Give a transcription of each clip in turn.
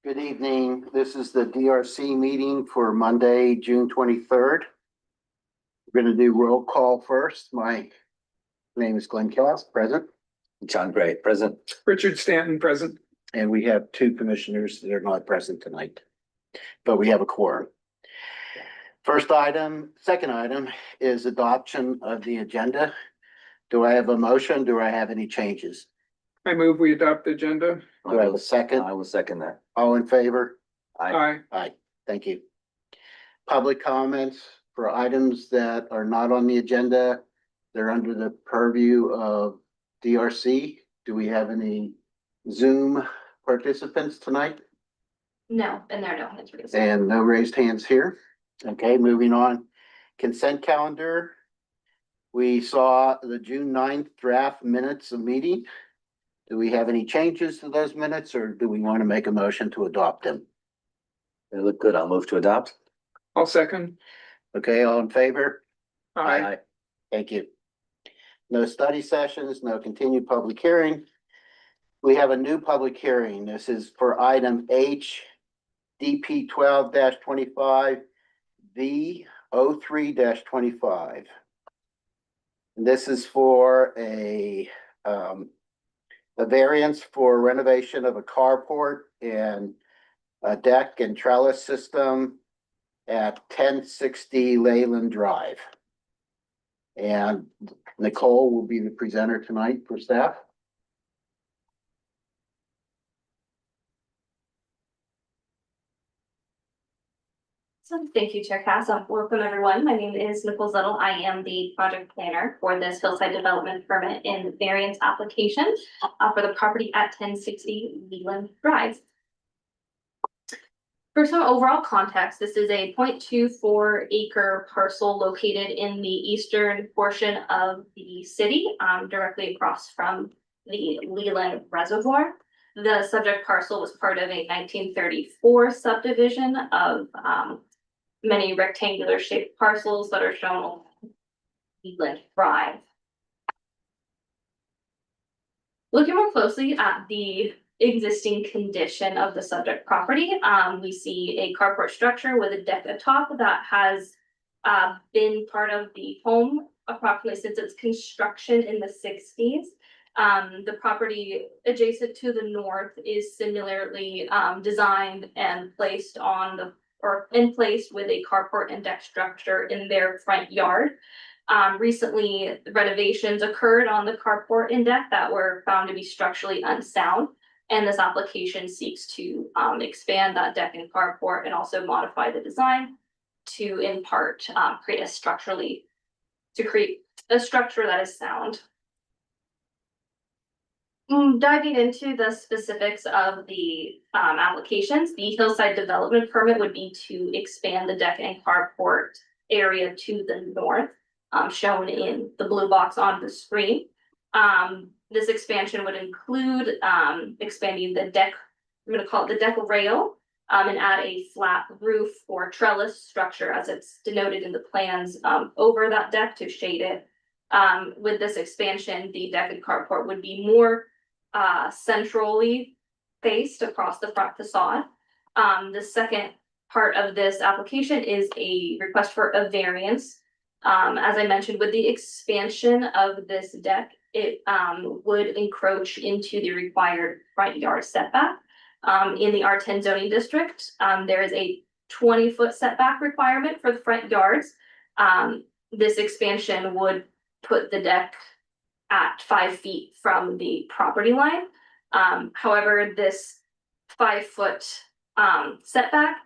Good evening. This is the DRC meeting for Monday, June 23rd. We're going to do roll call first. My name is Glenn Kellis, present. John Gray, present. Richard Stanton, present. And we have two commissioners that are not present tonight, but we have a quorum. Second item is adoption of the agenda. Do I have a motion? Do I have any changes? I move we adopt the agenda. Do I have a second? I will second that. All in favor? Aye. Aye, thank you. Public comments for items that are not on the agenda. They're under the purview of DRC. Do we have any Zoom participants tonight? No, and there are no hands raised. And no raised hands here. Okay, moving on. Consent calendar. We saw the June 9th draft minutes of meeting. Do we have any changes to those minutes, or do we want to make a motion to adopt them? They look good. I'll move to adopt. I'll second. Okay, all in favor? Aye. Thank you. No study sessions, no continued public hearing. We have a new public hearing. This is for item H, DP 12-25, V 03-25. This is for a variance for renovation of a carport and a deck and trellis system at 1060 Leyland Drive. And Nicole will be the presenter tonight for staff. So thank you, Chair Cass. Welcome, everyone. My name is Nicole Zuttle. I am the project planner for this hillside development permit and variance application for the property at 1060 Leland Drive. For some overall context, this is a 0.24 acre parcel located in the eastern portion of the city, directly across from the Leland Reservoir. The subject parcel was part of a 1934 subdivision of many rectangular shaped parcels that are shown on Leland Drive. Looking more closely at the existing condition of the subject property, we see a carport structure with a deck atop that has been part of the home approximately since its construction in the 60s. The property adjacent to the north is similarly designed and placed on the in place with a carport and deck structure in their front yard. Recently, renovations occurred on the carport and deck that were found to be structurally unsound. And this application seeks to expand that deck and carport and also modify the design to, in part, create a structure that is sound. Diving into the specifics of the applications, the hillside development permit would be to expand the deck and carport area to the north, shown in the blue box on the screen. This expansion would include expanding the deck, I'm going to call it the deck rail, and add a flat roof or trellis structure as it's denoted in the plans over that deck to shade it. With this expansion, the deck and carport would be more centrally faced across the front facade. The second part of this application is a request for a variance. As I mentioned, with the expansion of this deck, it would encroach into the required front yard setback. In the R10 zoning district, there is a 20-foot setback requirement for the front yards. This expansion would put the deck at 5 feet from the property line. However, this 5-foot setback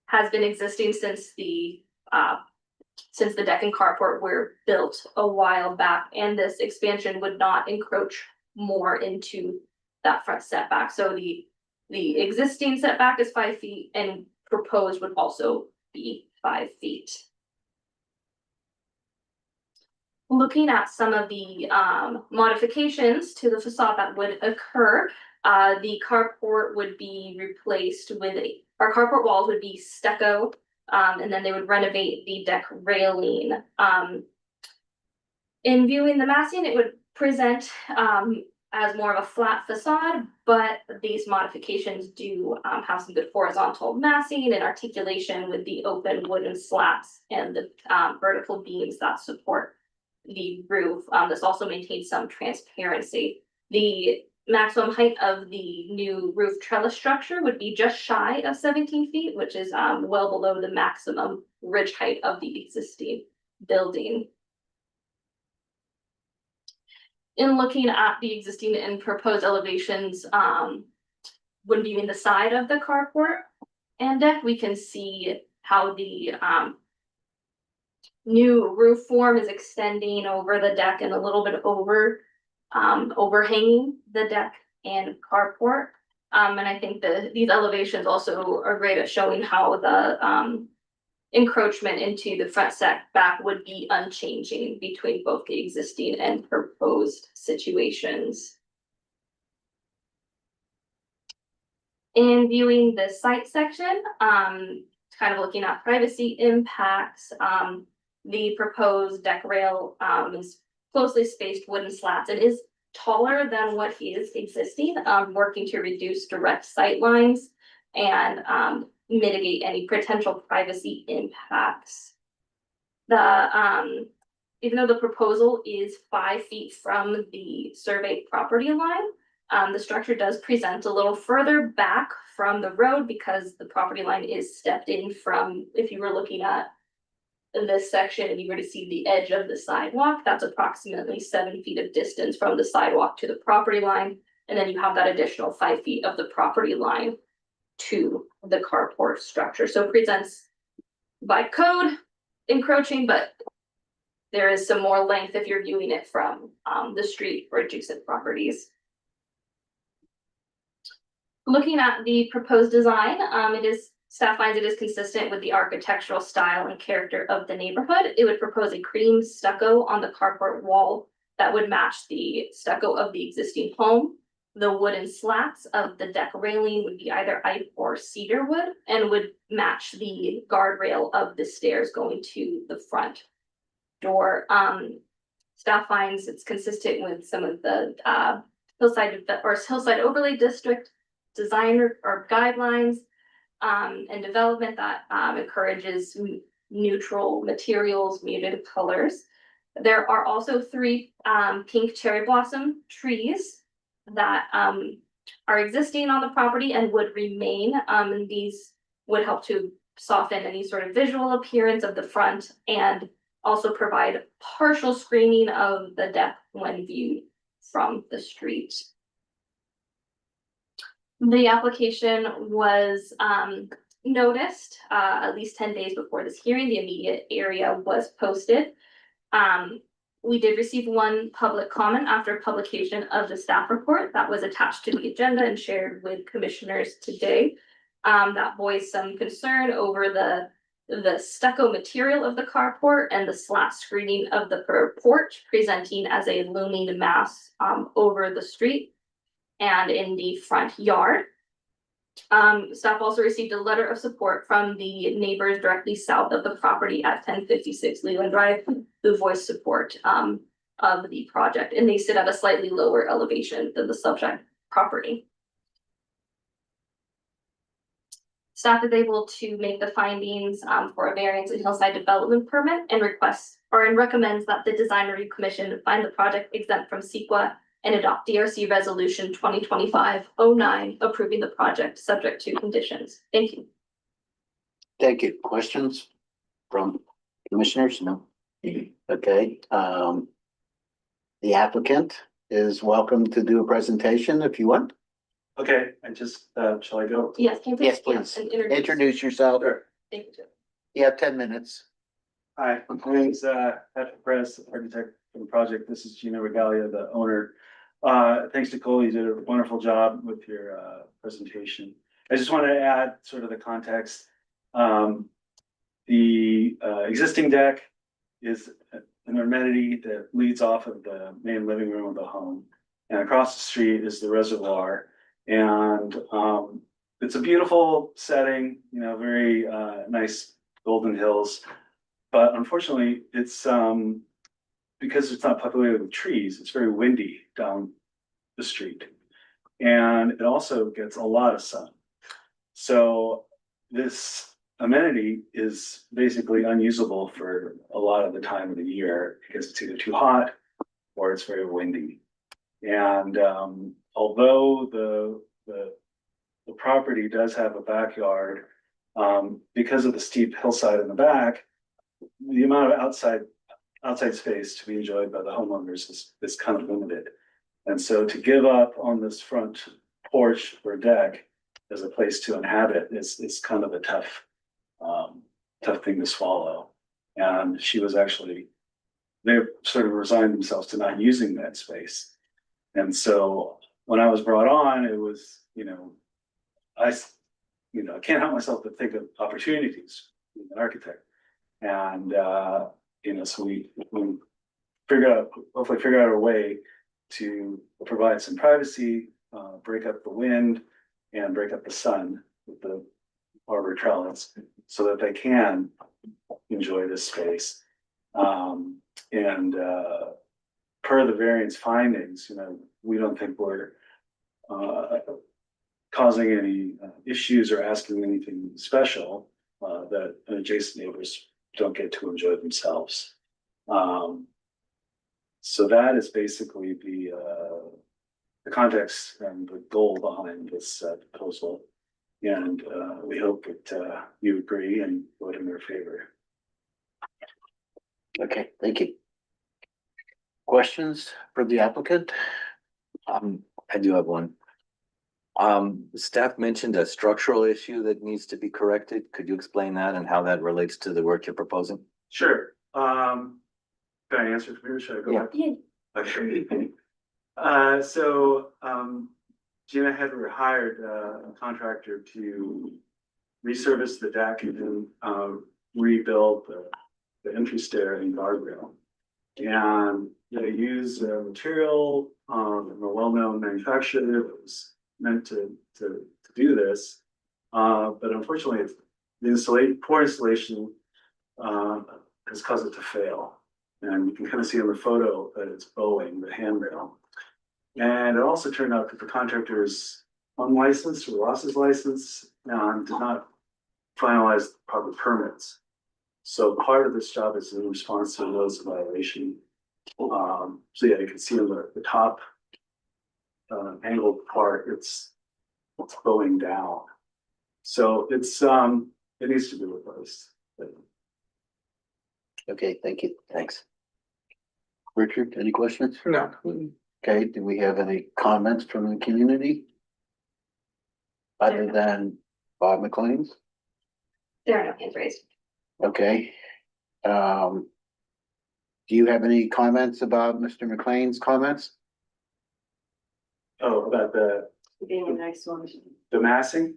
has been existing since the deck and carport were built a while back, and this expansion would not encroach more into that front setback. So the existing setback is 5 feet and proposed would also be 5 feet. Looking at some of the modifications to the facade that would occur, the carport would be replaced with our carport walls would be stucco, and then they would renovate the deck railing. In viewing the massing, it would present as more of a flat facade, but these modifications do have some good horizontal massing and articulation with the open wooden slats and the vertical beams that support the roof. This also maintains some transparency. The maximum height of the new roof trellis structure would be just shy of 17 feet, which is well below the maximum ridge height of the existing building. In looking at the existing and proposed elevations, when viewing the side of the carport and deck, we can see how the new roof form is extending over the deck and a little bit over overhanging the deck and carport. And I think that these elevations also are great at showing how the encroachment into the front setback would be unchanging between both the existing and proposed situations. In viewing the site section, kind of looking at privacy impacts, the proposed deck rail is closely spaced wooden slats. It is taller than what is existing, working to reduce direct sight lines and mitigate any potential privacy impacts. Even though the proposal is 5 feet from the surveyed property line, the structure does present a little further back from the road because the property line is stepped in from, if you were looking at this section and you were to see the edge of the sidewalk, that's approximately 7 feet of distance from the sidewalk to the property line. And then you have that additional 5 feet of the property line to the carport structure. So it presents by code encroaching, but there is some more length if you're viewing it from the street or adjacent properties. Looking at the proposed design, staff finds it is consistent with the architectural style and character of the neighborhood. It would propose a cream stucco on the carport wall that would match the stucco of the existing home. The wooden slats of the deck railing would be either oak or cedar wood and would match the guardrail of the stairs going to the front door. Staff finds it's consistent with some of the Hillside Overlay District designer or guidelines and development that encourages neutral materials, muted colors. There are also 3 pink cherry blossom trees that are existing on the property and would remain. And these would help to soften any sort of visual appearance of the front and also provide partial screening of the deck when viewed from the street. The application was noticed at least 10 days before this hearing. The immediate area was posted. We did receive 1 public comment after publication of the staff report that was attached to the agenda and shared with commissioners today. That voiced some concern over the stucco material of the carport and the slat screening of the porch, presenting as a looming mass over the street and in the front yard. Staff also received a letter of support from the neighbors directly south of the property at 1056 Leland Drive, who voiced support of the project, and they sit at a slightly lower elevation than the subject property. Staff is able to make the findings for a variance and hillside development permit and recommends that the Design Review Commission find the project exempt from CEQA and adopt DRC Resolution 2025-09, approving the project subject to conditions. Thank you. Thank you. Questions from commissioners? No. Okay. The applicant is welcome to do a presentation if you want. Okay, I just, shall I go? Yes, can you Yes, please? please. And Introduce yourself. Sure. Thank you. You have 10 minutes. Hi, my name's Patrick Press, architect for the project. This is Gina Regalia, the owner. Thanks to Cole, you did a wonderful job with your presentation. I just wanted to add sort of the context. The existing deck is an amenity that leads off of the main living room of the home. And across the street is the reservoir. And it's a beautiful setting, you know, very nice golden hills. But unfortunately, it's because it's not populated with trees, it's very windy down the street. And it also gets a lot of sun. So this amenity is basically unusable for a lot of the time of the year because it's either too hot or it's very windy. And although the property does have a backyard, because of the steep hillside in the back, the amount of outside space to be enjoyed by the homeowners is kind of limited. And so to give up on this front porch or deck as a place to inhabit is kind of a tough thing to swallow. And she was actually, they sort of resigned themselves to not using that space. And so when I was brought on, it was, I can't help myself but think of opportunities as an architect. And, so we hopefully figure out a way to provide some privacy, break up the wind and break up the sun with the arbor trellis so that they can enjoy this space. Per the variance findings, we don't think we're causing any issues or asking anything special that adjacent neighbors don't get to enjoy themselves. So that is basically the context and the goal behind this proposal. And we hope that you agree and vote in their favor. Okay, thank you. Questions for the applicant? I do have one. Staff mentioned a structural issue that needs to be corrected. Could you explain that and how that relates to the work you're proposing? Sure. Can I answer for you or should I go Yeah. back? Okay. Gina had hired a contractor to resurface the deck and then rebuild the entry stair and guardrail. And they used a material from a well-known manufacturer that was meant to do this. But unfortunately, poor installation has caused it to fail. And you can kind of see on the photo that it's bowing the handrail. And it also turned out that the contractor is unlicensed or lost his license and did not finalize the proper permits. So part of this job is in response to those violation. So yeah, you can see on the top angled part, it's bowing down. So it's it needs to be replaced. Okay, thank you. Thanks. Richard, any questions? No. Okay, do we have any comments from the community? Other than Bob McLean's? There are no hands raised. Okay. Do you have any comments about Mr. McLean's comments? Oh, about the Being a nice one. massing?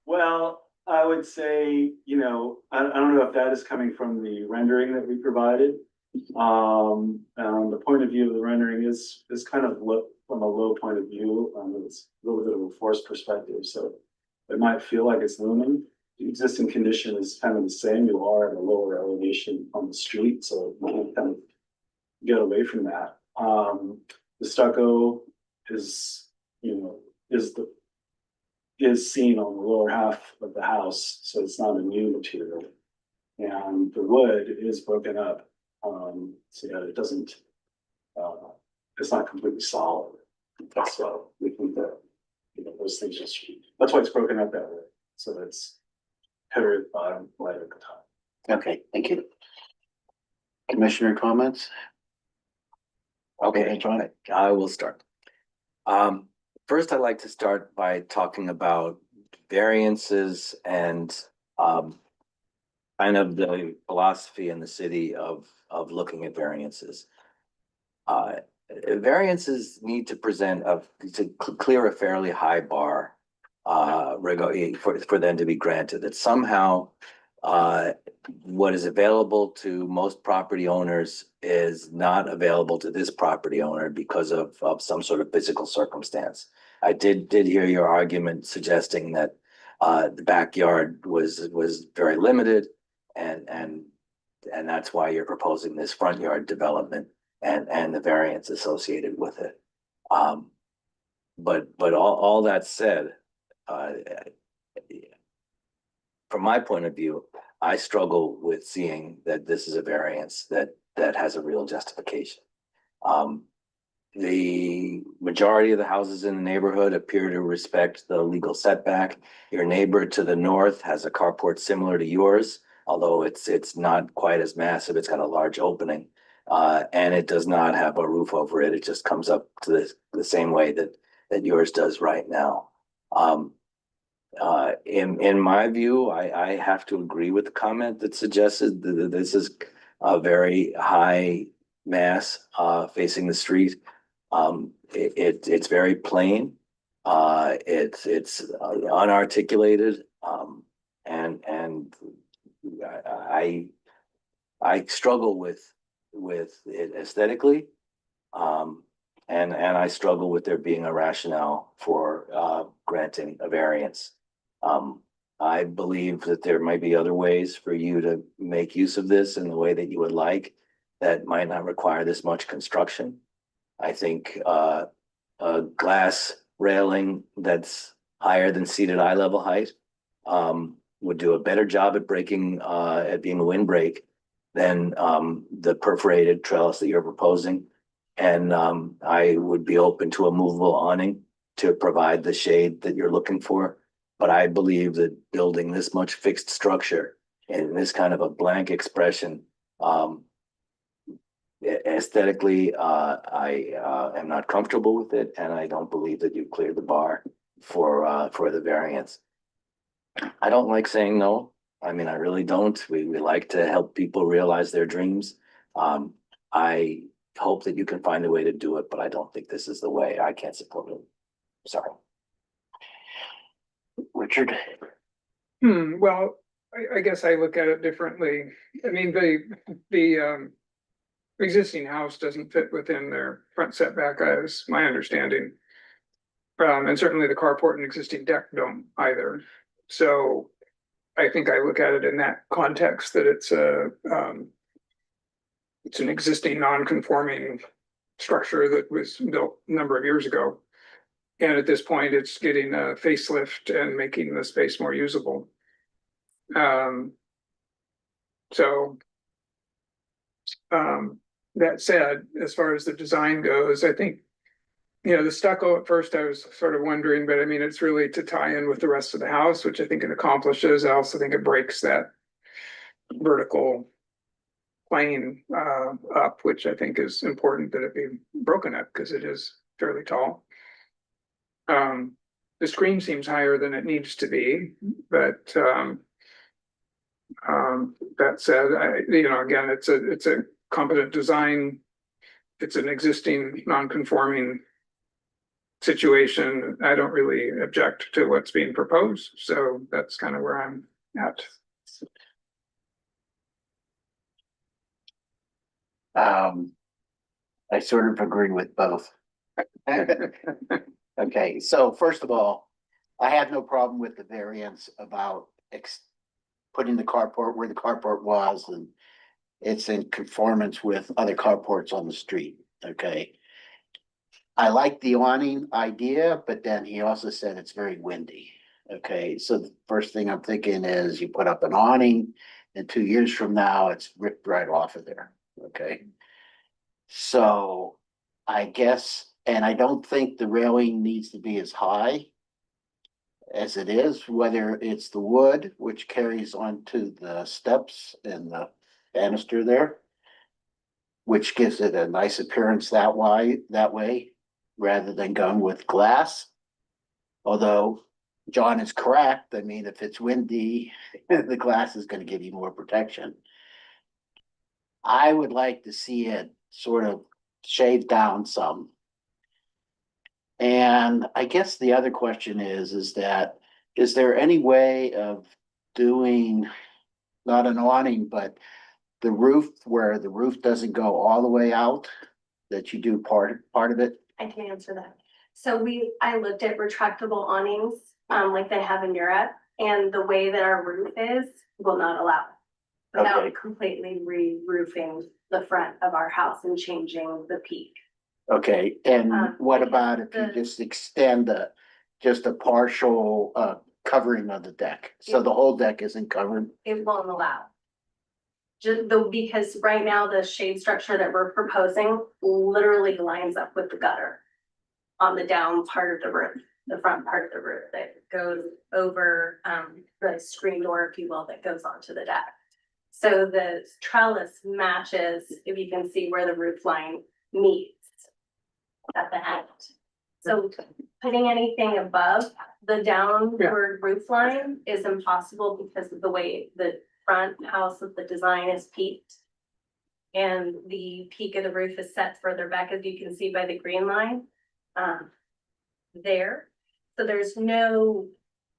Well, I would say, I don't know if that is coming from the rendering that we provided. The point of view of the rendering is kind of from a low point of view. It's a little bit of a forced perspective, so it might feel like it's looming. The existing condition is kind of the same. You are at a lower elevation on the street, so you can kind of get away from that. The stucco is seen on the lower half of the house, so it's not a new material. And the wood is broken up, so that it doesn't, it's not completely solid. So we think that, those things that's why it's broken up that way. So it's heavier at the bottom, lighter at the top. Okay, thank you. Commissioner comments? Okay, John. I will start. First, I'd like to start by talking about variances and kind of the philosophy in the city of looking at variances. Variances need to to clear a fairly high bar for them to be granted. That somehow what is available to most property owners is not available to this property owner because of some sort of physical circumstance. I did hear your argument suggesting that the backyard was very limited and that's why you're proposing this front yard development. and the variance associated with it. But all that said, from my point of view, I struggle with seeing that this is a variance that has a real justification. The majority of the houses in the neighborhood appear to respect the legal setback. Your neighbor to the north has a carport similar to yours, although it's not quite as massive. It's got a large opening. And it does not have a roof over it. It just comes up to the same way that yours does right now. In my view, I have to agree with the comment that suggested that this is a very high mass facing the street. It's very plain. It's unarticulated. And I struggle with it aesthetically. And I struggle with there being a rationale for granting a variance. I believe that there might be other ways for you to make use of this in the way that you would like that might not require this much construction. I think a glass railing that's higher than seated eye level height would do a better job at at being a windbreak than the perforated trellis that you're proposing. And I would be open to a movable awning to provide the shade that you're looking for. But I believe that building this much fixed structure in this kind of a blank expression, aesthetically, I am not comfortable with it, and I don't believe that you cleared the bar for the variance. I don't like saying no. I mean, I really don't. We like to help people realize their dreams. I hope that you can find a way to do it, but I don't think this is the way. I can't support it. Sorry. Richard? Well, I guess I look at it differently. I mean, the existing house doesn't fit within their front setback, as my understanding. And certainly the carport and existing deck don't either. So I think I look at it in that context, that it's an existing non-conforming structure that was built a number of years ago. And at this point, it's getting a facelift and making the space more usable. That said, as far as the design goes, I think, the stucco at first I was sort of wondering, but I mean, it's really to tie in with the rest of the house, which I think it accomplishes. I also think it breaks that vertical plane up, which I think is important that it be broken up because it is fairly tall. The screen seems higher than it needs to be, but that said, again, it's a competent design. It's an existing non-conforming situation. I don't really object to what's being proposed, so that's kind of where I'm at. I sort of agree with both. Okay, so first of all, I have no problem with the variance about putting the carport where the carport was, and it's in conformance with other carports on the street, okay? I like the awning idea, but then he also said it's very windy, okay? So the first thing I'm thinking is you put up an awning, and 2 years from now, it's ripped right off of there, okay? So I guess, and I don't think the railing needs to be as high as it is, whether it's the wood, which carries onto the steps and the banister there, which gives it a nice appearance that way, rather than going with glass. Although John is correct, I mean, if it's windy, the glass is going to give you more protection. I would like to see it sort of shaved down some. And I guess the other question is there any way of doing, not an awning, but the roof, where the roof doesn't go all the way out, that you do part of it? I can answer that. So I looked at retractable awnings, like they have in Europe, and the way that our roof is will not allow it. Okay. Without completely re-roofing the front of our house and changing the peak. Okay, and what because about if you the- just extend just a partial, covering of the deck? So the whole deck isn't covered? It won't allow. Because right now the shade structure that we're proposing literally lines up with the gutter. On the down part of the roof, the front part of the roof that goes over, the screen door, if you will, that goes onto the deck. So the trellis matches, if you can see where the roof line meets at the end. So putting anything above the downward roof line is impossible because of the way the front house of the design is peaked. And the peak of the roof is set further back, as you can see by the green line. There, so there's no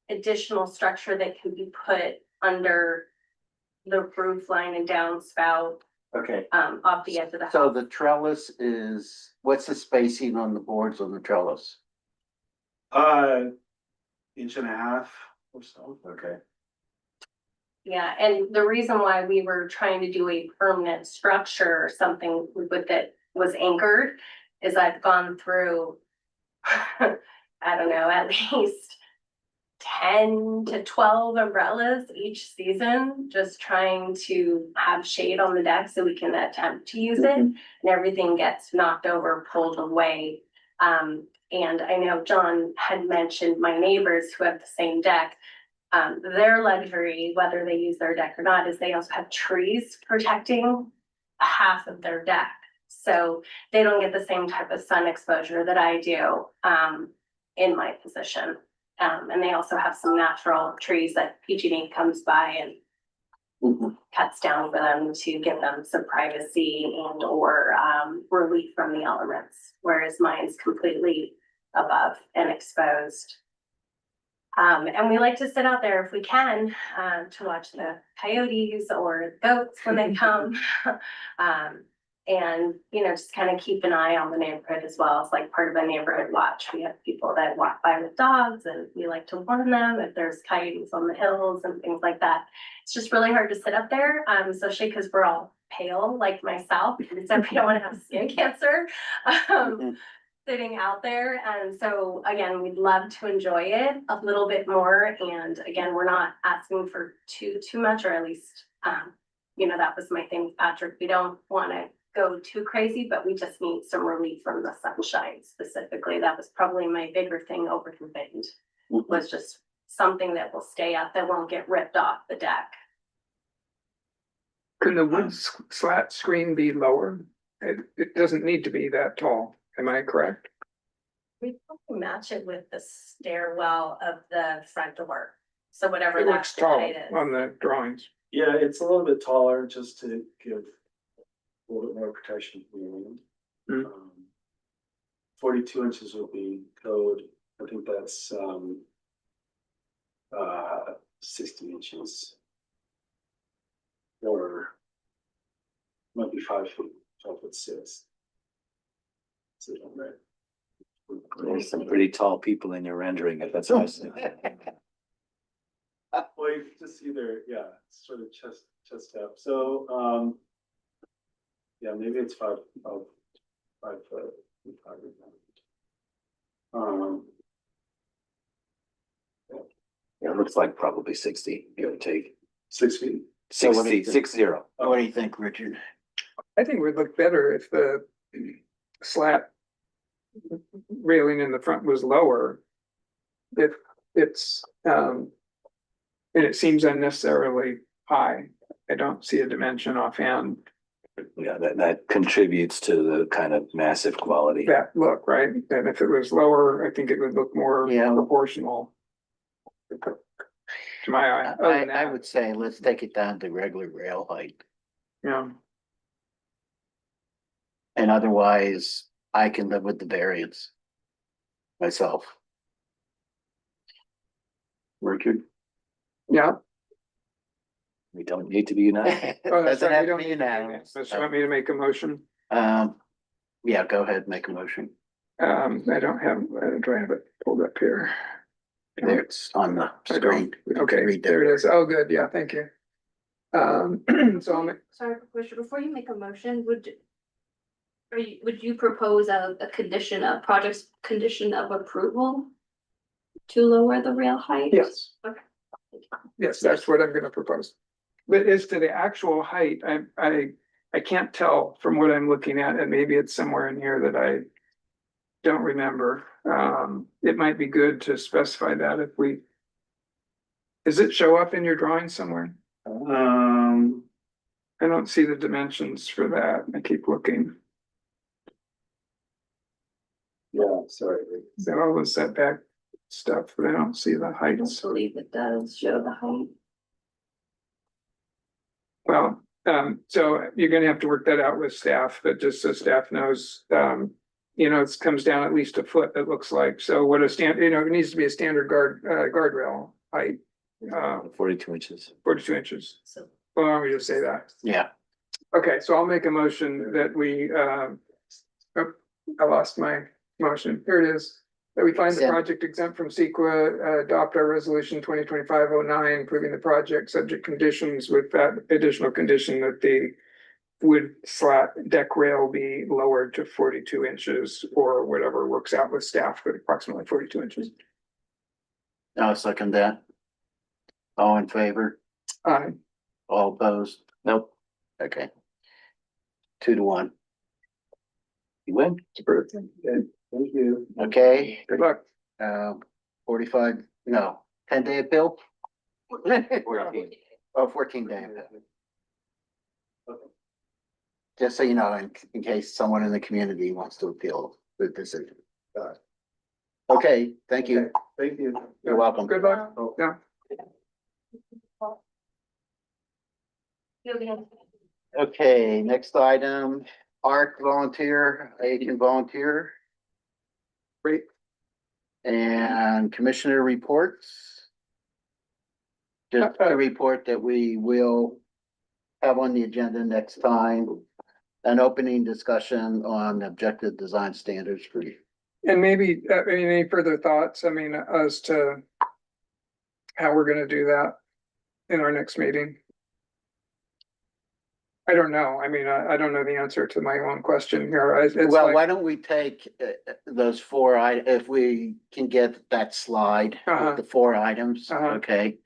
additional structure that can be put under the roof line and downspout, Okay. off the edge of the So house. the trellis is, what's the spacing on the boards on the trellis? 1.5 inches or so. Okay. Yeah, and the reason why we were trying to do a permanent structure or something with that was anchored is I've gone through, I don't know, at least 10 to 12 umbrellas each season, just trying to have shade on the deck so we can attempt to use it. And everything gets knocked over, pulled away. And I know John had mentioned my neighbors who have the same deck. Their luxury, whether they use their deck or not, is they also have trees protecting half of their deck. So they don't get the same type of sun exposure that I do, in my position. And they also have some natural trees that PG&E comes by and Mhm. cuts down for them to give them some privacy and or relief from the elements, whereas mine's completely above and exposed. And we like to sit out there if we can, to watch the coyotes or goats when they come. And, you know, just kind of keep an eye on the neighborhood as well. It's like part of a neighborhood watch. We have people that walk by with dogs and we like to warn them if there's coyotes on the hills and things like that. It's just really hard to sit up there, especially because we're all pale like myself, so we don't want to have skin cancer. Sitting out there. And so again, we'd love to enjoy it a little bit more. And again, we're not asking for too much, or at least, you know, that was my thing with Patrick. We don't want to go too crazy, but we just need some relief from the sunshine specifically. That was probably my bigger thing over the wind, was just something that will stay up, that won't get ripped off the deck. Can the wood slat screen be lower? It doesn't need to be that tall, am I correct? We probably match it with the stairwell of the front door. So whatever It that looks tall height is. on the drawings. Yeah, it's a little bit taller just to give a little bit more protection from the wind. Mm. 42 inches would be code. I think that's 60 inches. Or might be 5 feet, 12'6". So, right. There's some pretty tall people in your rendering, if that's nice. Well, you can just see their, yeah, sort of chest up. So, yeah, maybe it's 5 foot. It looks like probably 60, give or take. 6 feet. So what do you 60. What do you think, Richard? I think it would look better if the slat railing in the front was lower. If it's, and it seems unnecessarily high. I don't see a dimension offhand, Yeah, that contributes to the kind of massive quality. that look, right? And if it was lower, I think it would look more Yeah. proportional. To my eye. Other than I that, would say let's take it down to regular rail height. yeah. And otherwise, I can live with the variance myself. Richard? Yeah. We don't need to be united. Oh, that's Doesn't right, we have to don't be need to do that. unanimous. So you want me to make a motion? Yeah, go ahead, make a motion. I don't have, do I have it pulled up here? There, it's on the I screen. don't, okay, Read there that. it is. Oh, good, yeah, thank you. So I'll make, Sorry, Commissioner, before you make a motion, would you propose a condition, a project's condition of approval to lower the rail height? yes. Okay. Yes, that's what I'm gonna propose. But as to the actual height, I can't tell from what I'm looking at, and maybe it's somewhere in here that I don't remember. It might be good to specify that if we. Does it show up in your drawing somewhere? I don't see the dimensions for that. I keep looking. Yeah, sorry. Is that all the setback stuff, but I don't see the I heights. don't believe it does show the height. Well, so you're gonna have to work that out with staff, but just so staff knows, it comes down at least a foot, it looks like. So what a it needs to be a standard guardrail height, 42 inches. 42 inches. So Well, why don't we just say that? Yeah, Okay, so I'll make a motion that we, I lost my motion. Here it is. That we find the Send. project exempt from CEQA, adopt our resolution 2025-09, approving the project subject conditions with that additional condition that the wood slat deck rail be lowered to 42 inches or whatever works out with staff, but approximately 42 inches. I'll second that. All in favor? All opposed? Nope. Okay. 2-1. You win. It's approved. Thank you. Okay, Good luck. 45, no, 10-day appeal? 14. Oh, 14-day appeal. Just so you know, in case someone in the community wants to appeal the decision. Okay, thank you. Thank you. You're welcome. Good luck. Yeah. Okay, next item, ARC volunteer, agent volunteer. Great. And commissioner reports. Just a report that we will have on the agenda next time. An opening discussion on objective design standards for you. And maybe, any further thoughts, as to how we're gonna do that in our next meeting? I don't know. I don't know the answer to my own question here. It's Well, like- why don't we take those if we can get that slide Uh-huh. with the 4 items, Uh-huh. okay?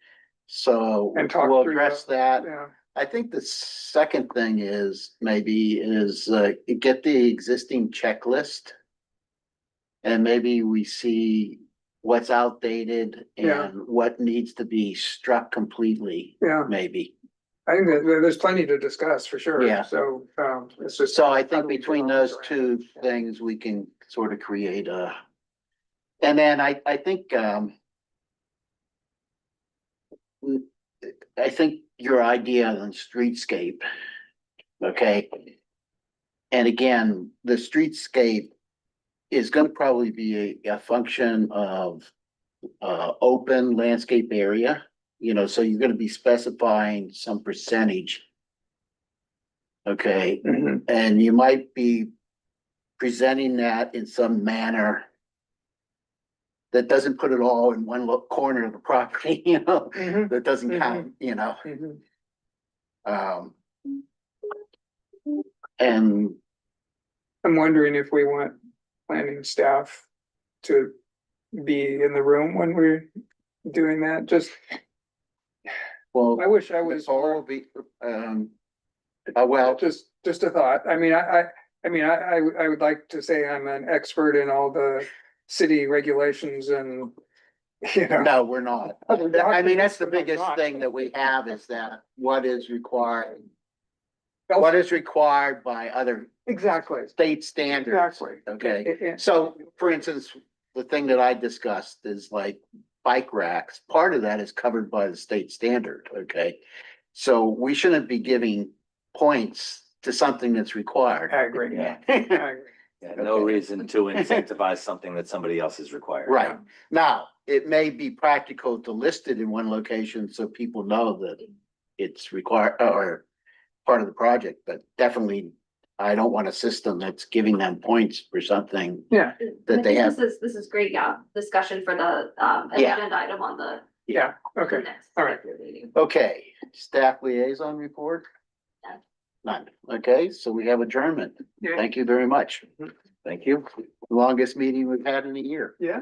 So And talk we'll through address the- that. Yeah, I think the second thing is get the existing checklist. And maybe we see what's outdated Yeah. and what needs to be struck completely, yeah. maybe. I think that there's plenty to discuss for sure. Yeah. So, it's just. So I how think do we between draw those this two around? things, we can sort of create and then I think, I think your idea on streetscape, okay? And again, the streetscape is gonna probably be a function of open landscape area, so you're gonna be specifying some percentage. Okay, Mhm. and you might be presenting that in some manner that doesn't put it all in one corner of the property, Mhm. that doesn't Mhm. count, Mhm. um. And I'm wondering if we want planning staff to be in the room when we're doing that. Just, well, I wish I was Nicole more. will be, well, Just a thought. I would like to say I'm an expert in all the city regulations and, no, we're not. Other I mean, that's the documents, but I'm biggest not. thing that we have is that what is required by other Exactly, state standards. exactly. Okay, so for instance, the thing that I discussed is like bike racks. Part of that is covered by the state standard, okay? So we shouldn't be giving points to something that's required. I agree. Yeah. I agree. Yeah, no Okay. reason to incentivize something that somebody else is required. Right, now, it may be practical to list it in one location so people know that it's required or part of the project, but definitely I don't want a system that's giving them points for something Yeah, that they have. This is great, discussion for the Yeah. agenda item on the yeah, okay. next. All right. meeting. Okay, Staff liaison report? None. None. Okay, so we have adjournment. Yeah. Thank you very much. Thank you. Longest meeting we've had in a year. Yeah.